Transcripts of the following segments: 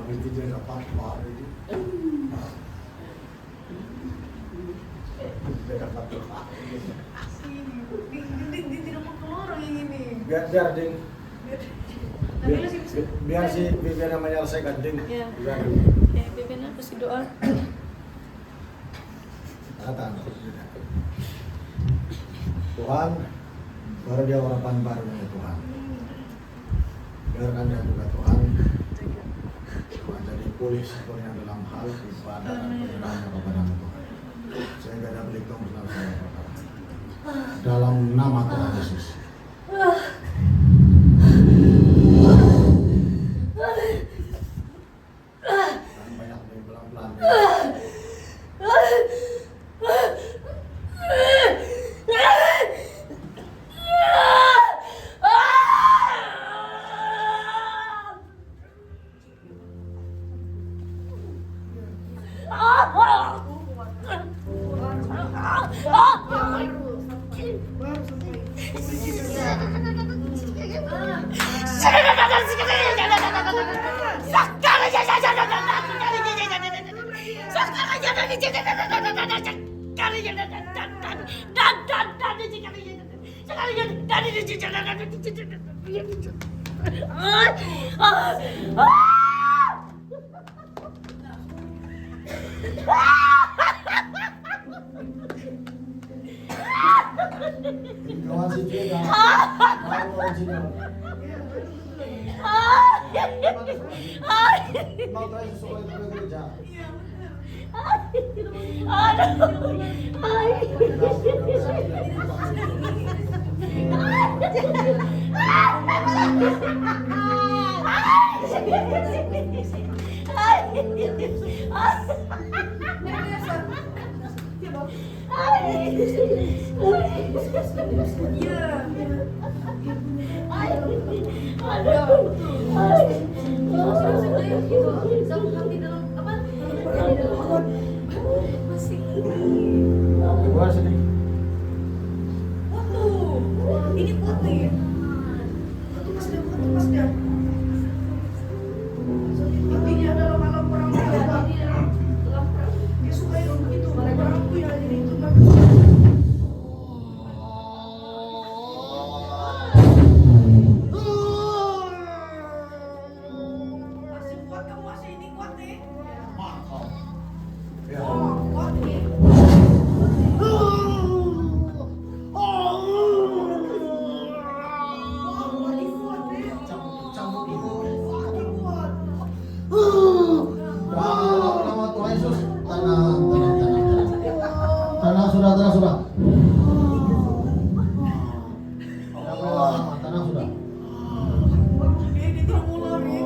itu dia dapat keluar itu. Dia dapat keluar. Dia tidak mau keluar yang ini. Biar ding. Biar si Bibian yang menyelesaikan ding. Ya. Biar. Ya, Bibian aku kasih doa. Katakan. Tuhan, baru dia harapan baru ya Tuhan. Biarkan dia juga Tuhan. Tuhan jadi pulih sepenuhnya dalam hal ibadah dan penyerahannya kepadamu Tuhan. Sehingga dia berhitung bersama-sama dalam nama Tuhan Yesus. Dan banyak yang pelan-pelan. Kawan si Jeda, kawan original. Mau tanya sesuatu itu ke gereja. Gua sedih. Ini putih. Mas dia. Intinya adalah malam perang merah. Dia suka yang begitu. Perang punya jadi itu kan. Masih kuat kamu masih ini kuat nih. Ya. Kuat nih. Nama Tuhan Yesus, tenang sudah. Tenang sudah. Dia tidak mau lari.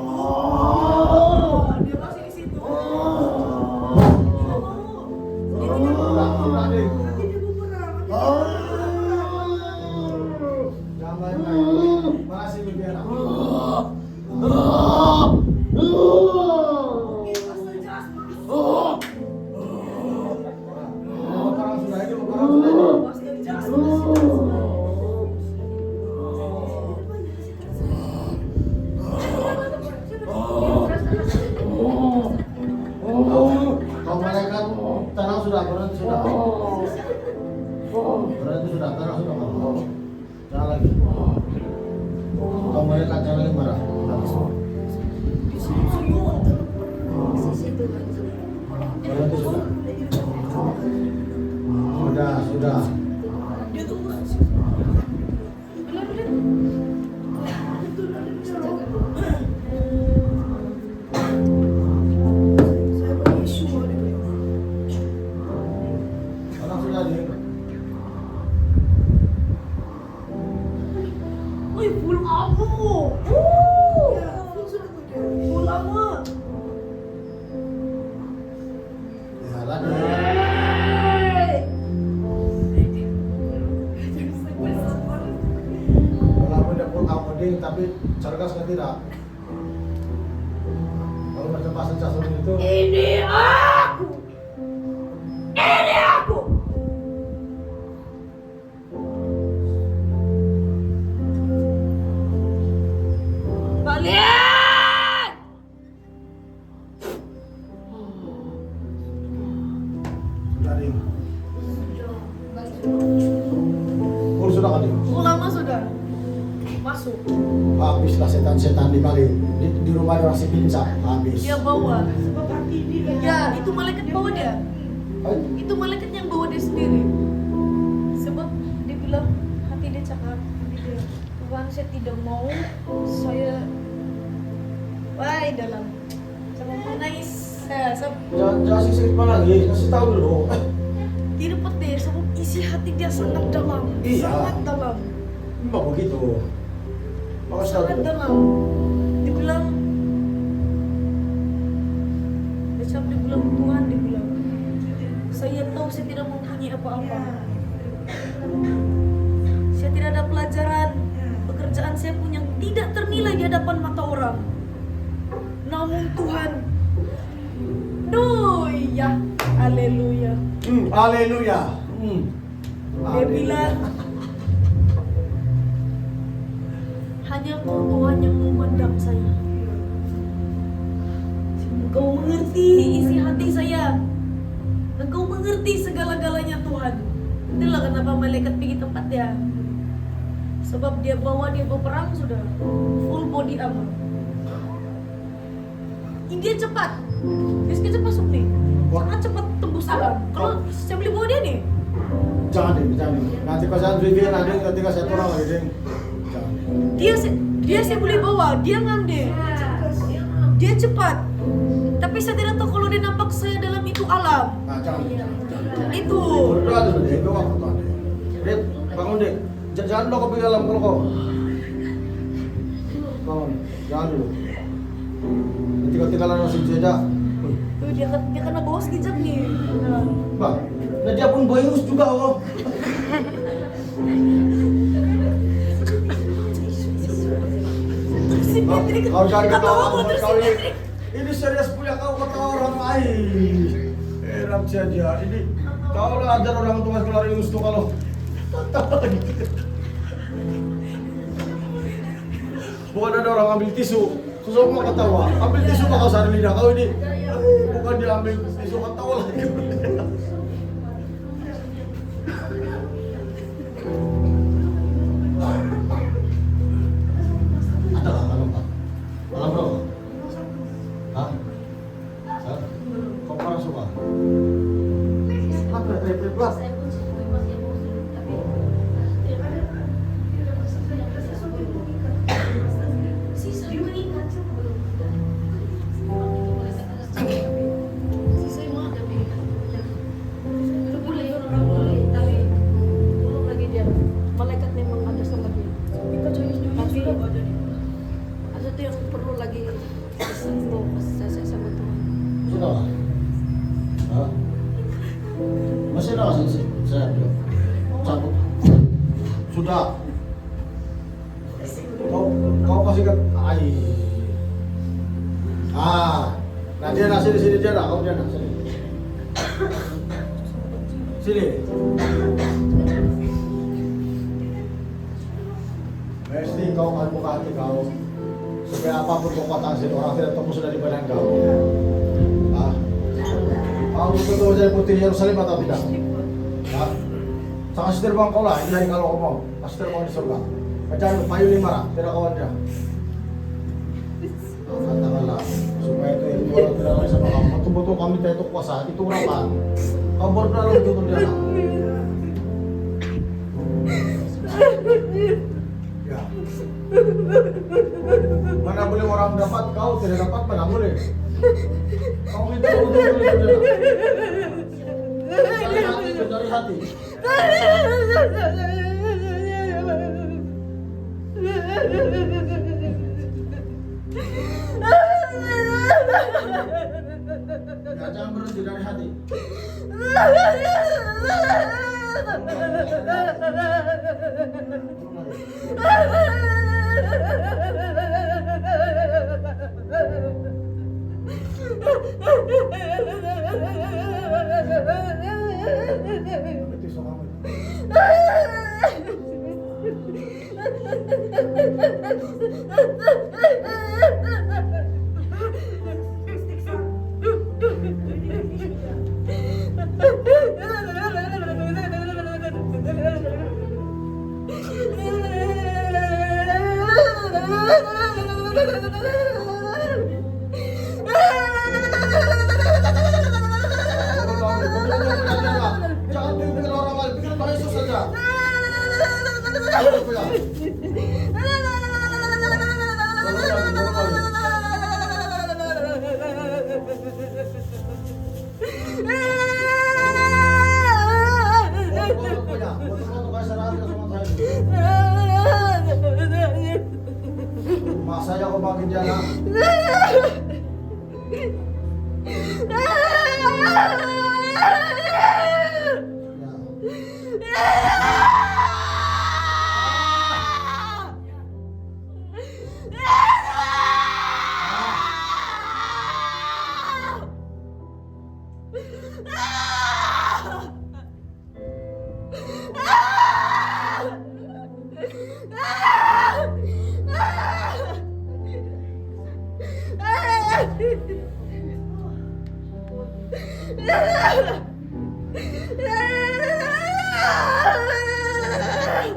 Dia masih di situ. Sudah, Dik. Nanti dia mau perang. Jangan main-main. Masih Bibian. Kau malaikat tenang sudah, berhenti sudah. Berhenti sudah, tenang sudah. Jangan lagi. Kau malaikat jangan lagi marah. Berhenti sudah. Sudah. Dia tunggu. Saya bagi isu Tenang sudah, Dik. Wih, full armor. Ya, full armor. Ya, lagi. Walaupun dia pun amoding, tapi cergas kan tidak. Kalau macam bahasa Jason itu, Ini aku. Balik. Ding. Full sudah kan, Ding? Lama sudah masuk. Habis lah setan-setan di rumah orang si Pinca. Habis. Dia bawa. Sebab hati dia. Ya, itu malaikat bawa dia. Itu malaikat yang bawa dia sendiri. Sebab dia bilang hati dia cakap, Tuhan saya tidak mau saya dalam sama menangis. Jangan sisir lagi, kasih tahu dulu. Dia dapat deh, sebab isi hati dia sangat dalam, Iya. sangat dalam, Mbak begitu. Maka sangat tahu. dalam. Dia bilang, dia bilang Tuhan, dia bilang, saya tahu saya tidak mempunyai apa-apa. Saya tidak ada pelajaran, pekerjaan saya pun yang tidak ternilai di hadapan mata orang. Namun Tuhan, ya, haleluya. Haleluya. Dia bilang, hanya Kau Tuhan yang memandang saya. Engkau mengerti isi hati saya. Engkau mengerti segala-galanya Tuhan. Itulah kenapa malaikat pergi tempat dia. Sebab dia bawa perang sudah full body armor. Dia cepat. Dia cepat masuk nih. Sangat cepat tembus alam. Kalau saya beli bawa dia nih. Jangan deh, jangan deh. Nanti pas saya review nanti ketika saya turun lagi deh. Jangan deh. Dia saya boleh bawa, dia ngambil. Dia cepat. Tapi saya tidak tahu kalau dia nampak saya dalam itu alam. Nah, jangan deh. Itu. Berdoa dulu deh, doa aku tuh deh. Deh, bangun deh. Jangan lo kopi dalam kalau kau. Bangun, jangan dulu. Nanti ketinggalan nasi jeda. Tuh dia kena bawa sekejap nih. Nah. Bang, nah dia pun boyus juga oh. Si Patrick Kau jangan ketawa terus kau si ini. Patrick. Ini serius punya kau ketawa orang lain. Eram saja ini. Kau lah ajar orang tua keluar ilmu tuh kalau ketawa gitu. Bukan ada orang ambil tisu, susah mau ketawa. Ambil tisu kau sari lidah kau ini. Bukan dia ambil tisu ketawa lagi. Ada lah malam Pak. Malam bro. Hah? Hah? Kau orang suka? Apa? Pelan. Malaikat memang ada sama dia. Tapi ada tuh yang perlu lagi disentuh saya sama Tuhan. Sudah lah. Hah? Masih ada sih saya bilang. Cabut. Sudah. Kau kasih ke nah dia nasi di sini dia kau dia nasi. Sini. Mesti kau akan buka hati kau supaya apapun kekuatan sini orang tidak tembus sudah di badan kau. Kau betul-betul jadi putri Yerusalem atau tidak? Sangat setir bang kau lah ini hari kalau kau mau pasti terbang di surga. Jangan payu 5 tidak kawan dia. Katakanlah supaya itu yang jualan tidak lagi sama kamu. Betul-betul kami tidak itu kuasa itu berapa? Kau berdoa lu betul dia. Ya. Mana boleh orang dapat kau tidak dapat mana boleh. Kau minta betul-betul itu dia. Dari hati. Ya, jangan berhenti dari hati. Betul sama kamu.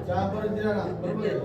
Jangan berhenti anak, berbalik.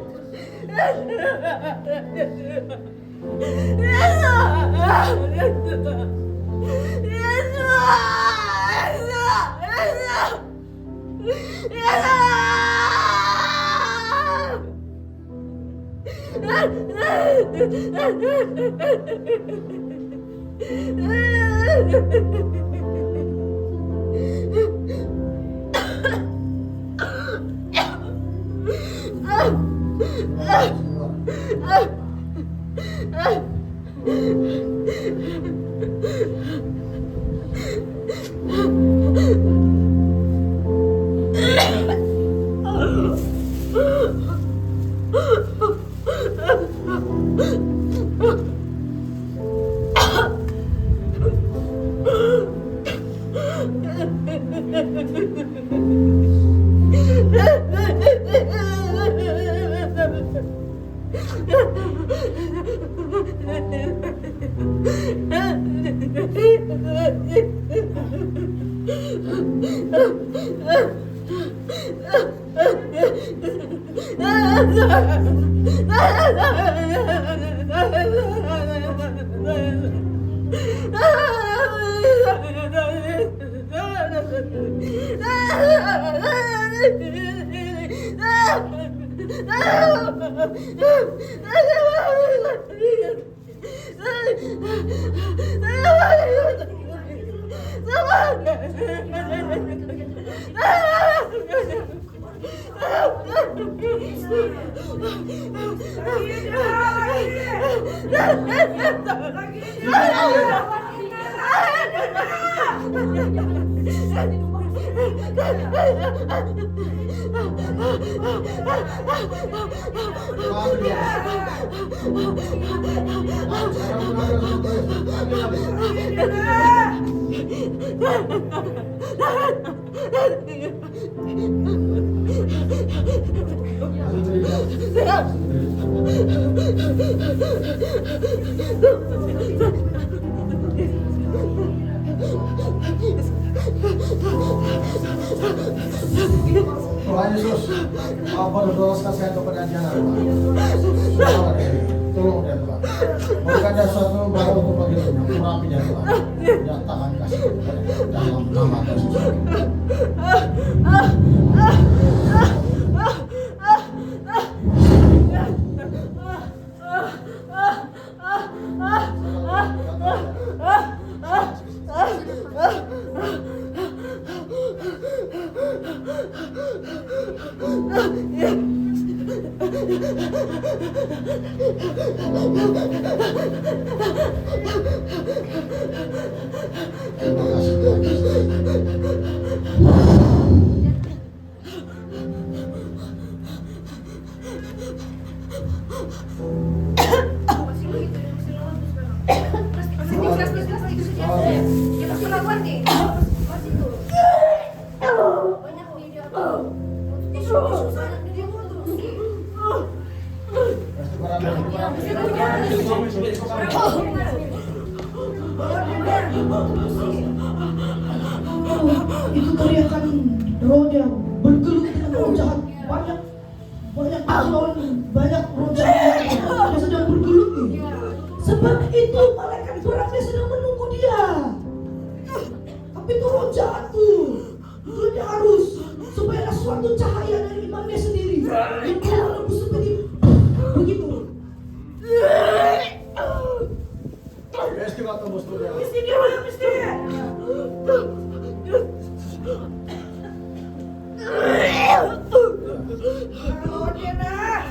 Tuhan Yesus, berdoa kasih kepada Diana, tolong dia Tuhan. Berikan dia suatu baru untuk bagian merapinya Tuhan. Nyatakan kasih kepada dalam nama Yesus. Terima kasih Tuhan Yesus. Itu teriakan rohnya bergelut dengan roh jahat. Banyak pahlawan, banyak roh jahat yang sedang bergelut nih. Sebab itu malaikat perangnya sedang menunggu dia. Tapi itu roh jahat tuh, dia harus supaya ada suatu cahaya dari imannya sendiri yang keluar lebih seperti begitu. Mesti waktu musuh dia. Mesti dia mana mesti. Kalau dia nak.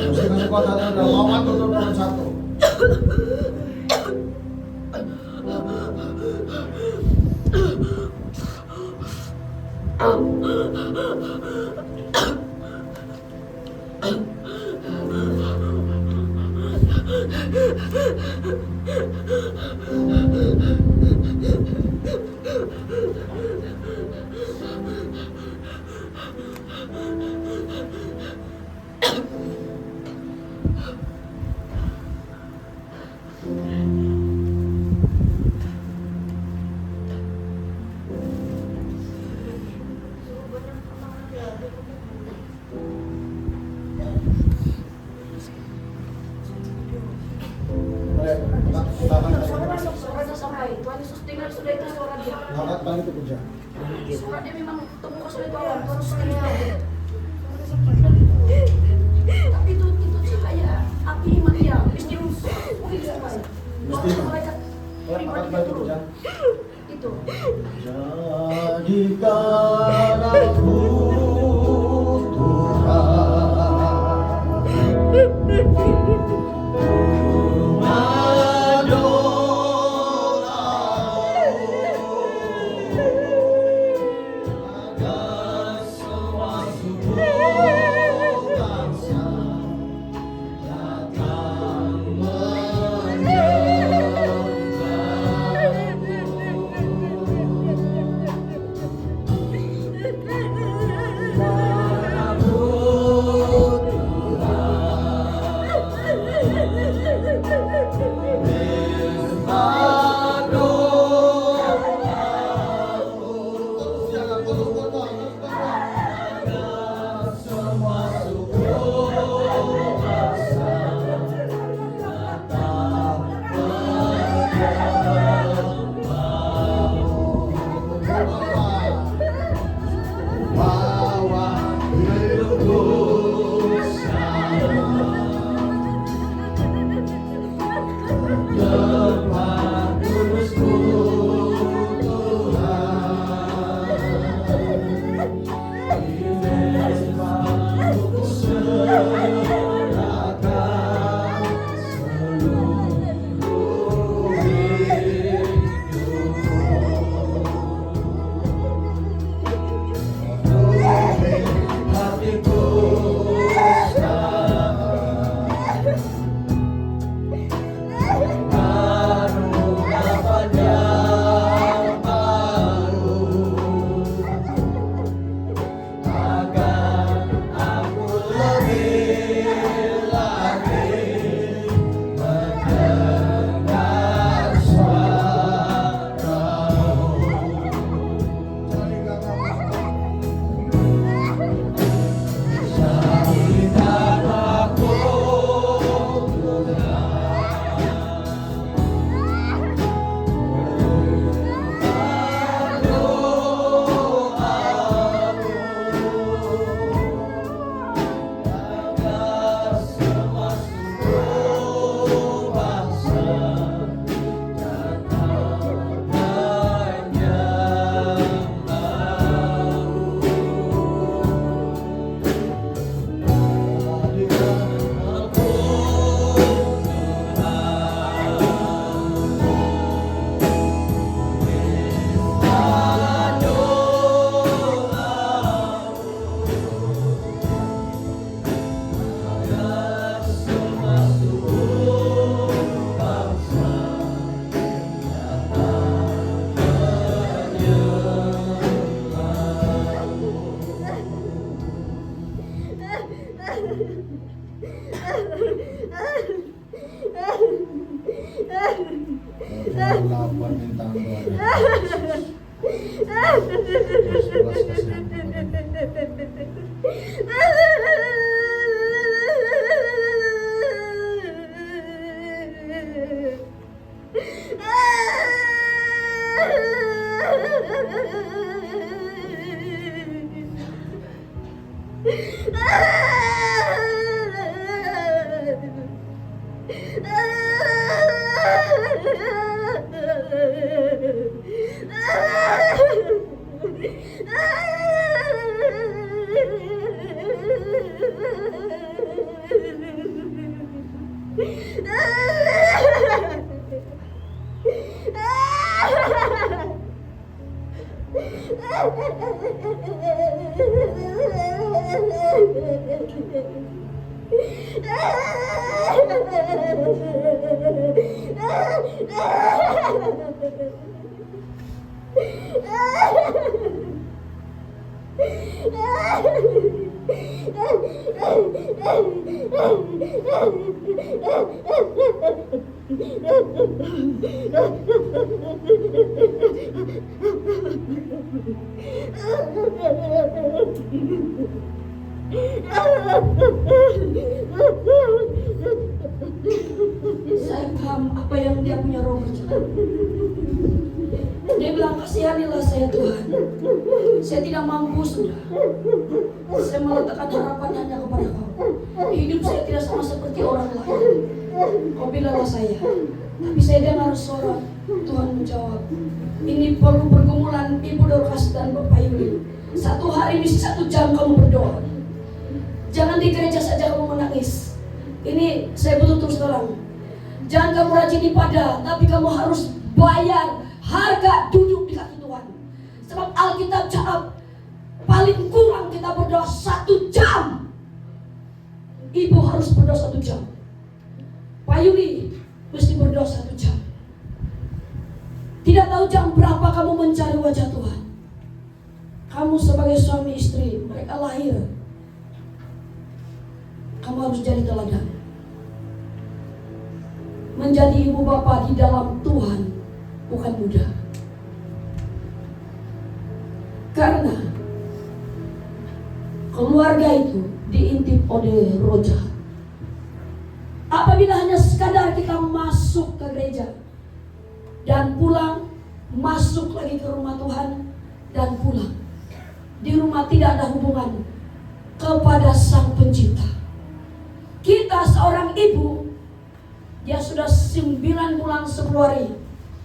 Musik kekuatannya udah lawan tutup nomor 1. Tuhan Yesus dengar sudah itu suara dia. Angkat balik ke puja. Suara dia memang temu sudah itu awan. Tuhan Yesus dengar. Tapi itu cahaya api iman dia. Misterius. Malaikat Angkat balik ke puja. itu. Jadikan aku Itulah permintaan doa. Yesus belas kasihan kepada Saya paham apa yang dia punya roh bercakap. Dia bilang, kasihanilah saya Tuhan. Saya tidak mampu sudah. Saya meletakkan harapan hanya kepada Kau. Hidup saya tidak sama seperti orang lain. Kau bilanglah saya. Tapi saya dengar suara Tuhan menjawab, ini perlu pergumulan Ibu Dorcas dan Bapak Yuli. Satu hari bisa 1 jam kamu berdoa. Jangan di gereja saja kamu menangis. Ini saya butuh terus terang. Jangan kamu rajin ibadah, tapi kamu harus bayar harga duduk di kaki Tuhan. Sebab Alkitab cakap paling kurang kita berdoa 1 jam. Ibu harus berdoa 1 jam. Pak Yuli mesti berdoa 1 jam. Tidak tahu jam berapa kamu mencari wajah Tuhan. Kamu sebagai suami istri, mereka lahir. Kamu harus jadi teladan. Menjadi ibu bapak di dalam Tuhan bukan mudah. Karena keluarga itu diintip oleh roh jahat. Apabila hanya sekadar kita masuk ke gereja dan pulang, masuk lagi ke rumah Tuhan dan pulang, di rumah tidak ada hubungan kepada Sang Pencipta. Kita seorang ibu, dia sudah 9 bulan 10 hari,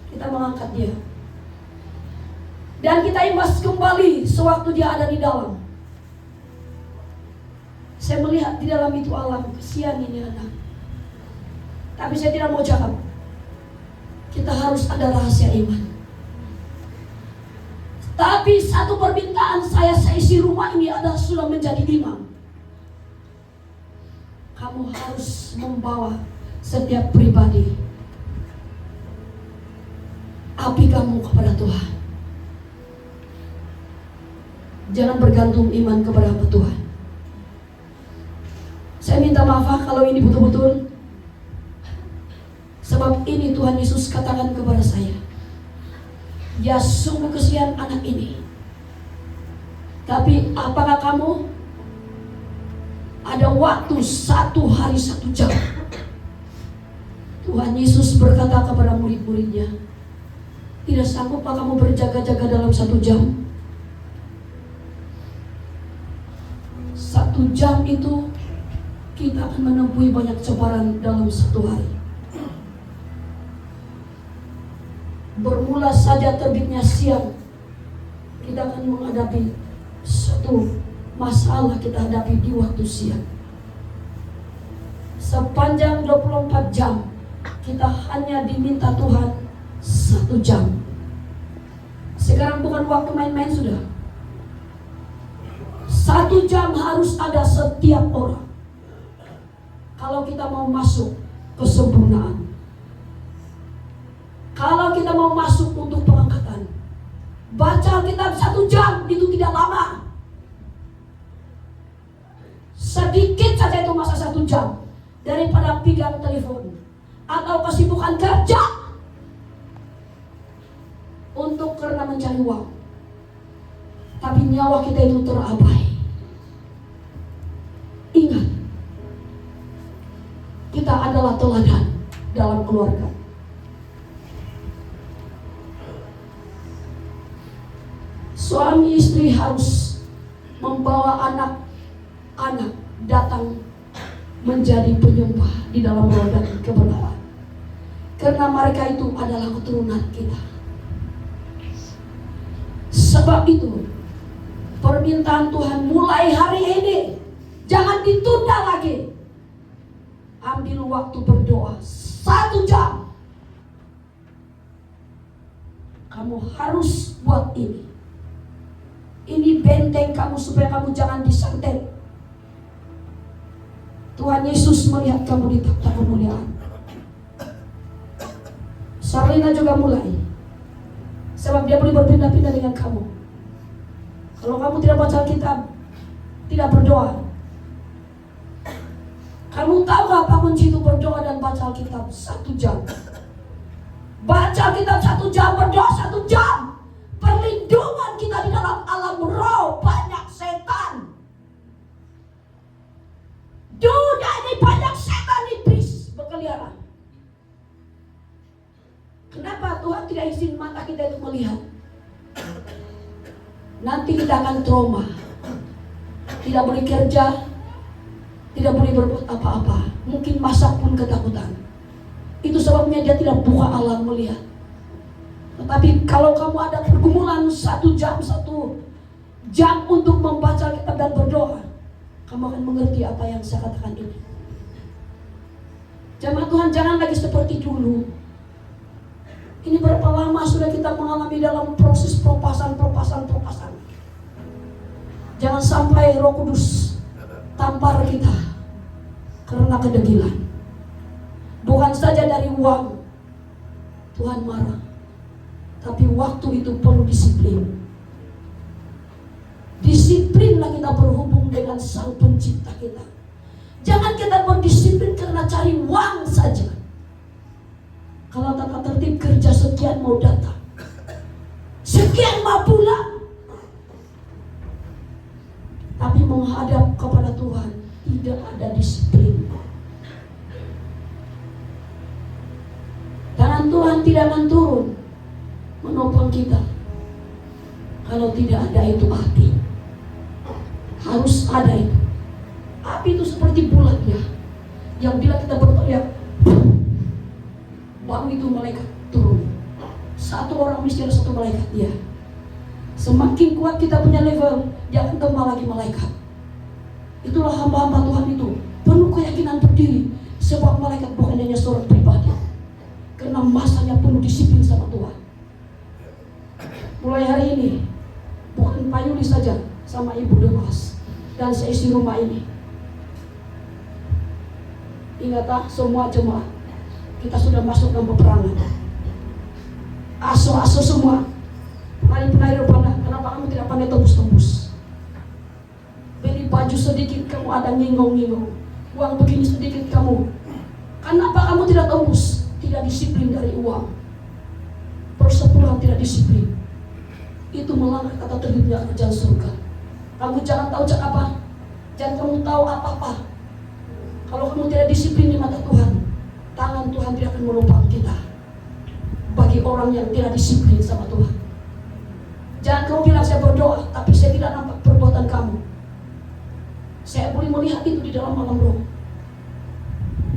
kita mengangkat dia. Dan kita imbas kembali sewaktu dia ada di dalam. Saya melihat di dalam itu alam, kesian ini anak. Tapi saya tidak mau cakap. Kita harus ada rahasia iman. Tapi satu permintaan saya seisi rumah ini adalah sudah menjadi imam. Kamu harus membawa setiap pribadi api kamu kepada Tuhan. Jangan bergantung iman kepada hamba Tuhan. Saya minta maaf kalau ini betul-betul. Sebab ini Tuhan Yesus katakan kepada saya, ya sungguh kesian anak ini. Tapi apakah kamu ada waktu 1 hari 1 jam? Tuhan Yesus berkata kepada murid-muridnya, tidak sanggupkah kamu berjaga-jaga dalam 1 jam? 1 jam itu kita akan menempuhi banyak cobaan dalam 1 hari. Bermula saja terbitnya siang, kita akan menghadapi satu masalah kita hadapi di waktu siang. Sepanjang 24 jam kita hanya diminta Tuhan 1 jam. Sekarang bukan waktu main-main sudah. 1 jam harus ada setiap orang. Kalau kita mau masuk kesempurnaan, kalau kita mau masuk untuk pengangkatan, baca Alkitab 1 jam itu tidak lama. Sedikit saja itu masa 1 jam daripada pegang telepon atau kesibukan kerja untuk karena mencari uang. Tapi nyawa kita itu terabai. Ingat, kita adalah teladan dalam keluarga. Suami istri harus membawa anak-anak datang menjadi penyembah di dalam roh dan kebenaran. Karena mereka itu adalah keturunan kita. Sebab itu, permintaan Tuhan mulai hari ini, jangan ditunda lagi. Amin. ambil waktu berdoa 1 jam. Kamu harus buat ini. Ini benteng kamu supaya kamu jangan disantet. Tuhan Yesus melihat kamu di takhta kemuliaan. Sarlina juga mulai. Sebab dia boleh berpindah-pindah dengan kamu. Kalau kamu tidak baca Alkitab, tidak berdoa. Kamu tahu apa kunci itu berdoa dan baca Alkitab 1 jam? Baca Alkitab 1 jam, berdoa 1 jam. Perlindungan kita di dalam alam roh, banyak setan. Dunia ini banyak setan iblis berkeliaran. Kenapa Tuhan tidak izin mata kita itu melihat? Nanti kita akan trauma. Tidak boleh kerja, tidak boleh berbuat apa-apa. Mungkin masak pun ketakutan. Itu sebabnya dia tidak buka alam melihat. Tetapi kalau kamu ada pergumulan 1 jam untuk membaca kitab dan berdoa, kamu akan mengerti apa yang saya katakan ini. Jemaat Tuhan, jangan lagi seperti dulu. Ini berapa lama sudah kita mengalami dalam proses propasan. Jangan sampai Roh Kudus tampar kita karena kedegilan. Bukan saja dari uang Tuhan marah, tapi waktu itu perlu disiplin. Disiplinlah kita berhubung dengan Sang Pencipta kita. Jangan kita berdisiplin karena cari uang saja. Kalau tata tertib kerja sekian mau datang, sekian mau pulang, tapi menghadap kepada Tuhan tidak ada disiplin. Tangan Tuhan tidak akan turun menopang kita kalau tidak ada itu api. Harus ada itu. Api itu seperti bulatnya, yang bila kita berteriak, baru itu malaikat turun. 1 orang mesti ada 1 malaikat dia. Semakin kuat kita punya level, dia akan tambah lagi malaikat. Itulah hamba-hamba Tuhan itu, penuh keyakinan berdiri. Sebab malaikat bukan hanya seorang pribadi, karena masanya penuh disiplin sama Tuhan. Mulai hari ini, bukan Pak Yuli saja, sama Ibu Demas dan seisi rumah ini. Ingatlah semua jemaat, kita sudah masuk dalam peperangan. Aso-aso semua, penari-penari pada, kenapa kamu tidak pandai tembus-tembus? Beli baju sedikit kamu ada ngingong-ngingong, uang begini sedikit kamu. Kenapa kamu tidak tembus? Tidak disiplin dari uang. Persepuluhan tidak disiplin. Itu melanggar kata terhidupnya kerajaan surga. Kamu jangan tahu apa, jangan kamu tahu apa-apa. Kalau kamu tidak disiplin di mata Tuhan, tangan Tuhan tidak akan menopang kita. Bagi orang yang tidak disiplin sama Tuhan, jangan kamu bilang saya berdoa, tapi saya tidak nampak perbuatan kamu. Saya boleh melihat itu di dalam alam roh.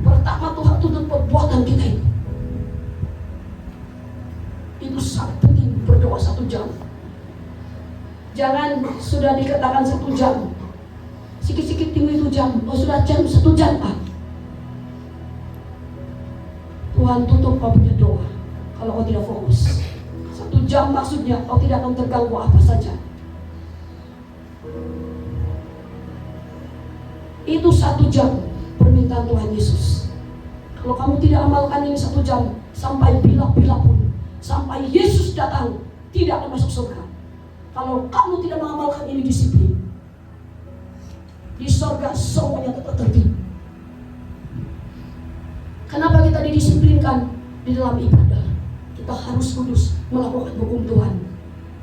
Pertama Tuhan tuntut perbuatan kita itu. Itu sangat penting, berdoa 1 jam. Jangan sudah dikatakan 1 jam, sikit-sikit tinggi 1 jam. Oh sudah 1 jam Pak. Tuhan tutup kau punya doa kalau kau tidak fokus. 1 jam maksudnya kau tidak akan terganggu apa saja. Itu 1 jam permintaan Tuhan Yesus. Kalau kamu tidak amalkan ini 1 jam, sampai bila-bila pun, sampai Yesus datang, tidak akan masuk surga. Kalau kamu tidak mengamalkan ini disiplin, di surga semuanya tetap tertib. Kenapa kita didisiplinkan di dalam ibadah? Kita harus kudus melakukan hukum Tuhan.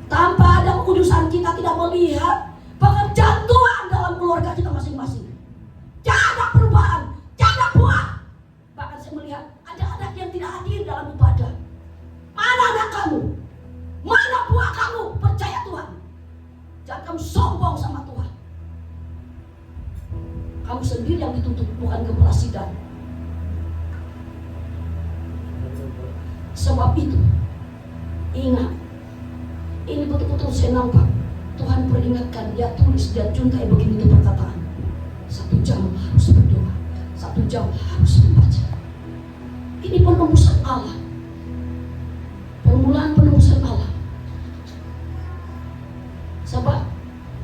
Tanpa ada kekudusan kita tidak melihat pekerjaan Tuhan dalam keluarga kita masing-masing. Tidak ada perubahan, tidak ada buah. Bahkan saya melihat ada anak yang tidak hadir dalam ibadah. Mana anak kamu? Mana buah kamu? Percaya Tuhan. Jangan kamu sombong sama Tuhan. Kamu sendiri yang dituntut, bukan kepala sidang. Sebab itu, ingat, ini betul-betul saya nampak Tuhan peringatkan, dia tulis, dia juntai begini itu perkataan. 1 jam harus berdoa, 1 jam harus membaca. Ini penembusan Allah. Permulaan penembusan Allah. Sebab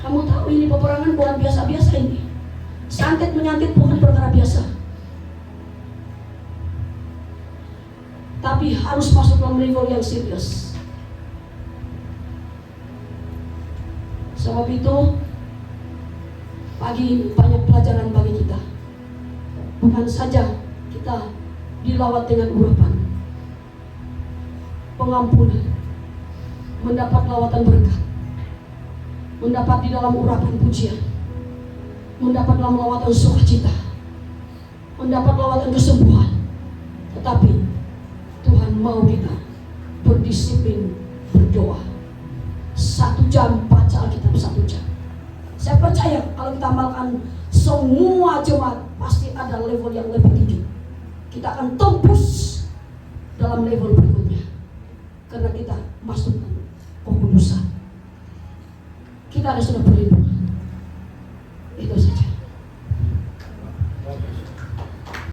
kamu tahu ini peperangan bukan biasa-biasa ini. Santet menyantet bukan perkara biasa. Tapi harus masuk dalam level yang serius. Sebab itu pagi ini banyak pelajaran bagi kita. Bukan saja kita dilawat dengan urapan pengampunan, mendapat lawatan berkat, mendapat di dalam urapan pujian, mendapat dalam lawatan sukacita, mendapat lawatan kesembuhan. Tetapi Tuhan mau kita berdisiplin berdoa. 1 jam baca Alkitab 1 jam. Saya percaya kalau kita amalkan semua jemaat pasti ada level yang lebih tinggi. Kita akan tembus dalam level berikutnya karena kita masuk ke kekudusan. Kita ada sudah berlindung.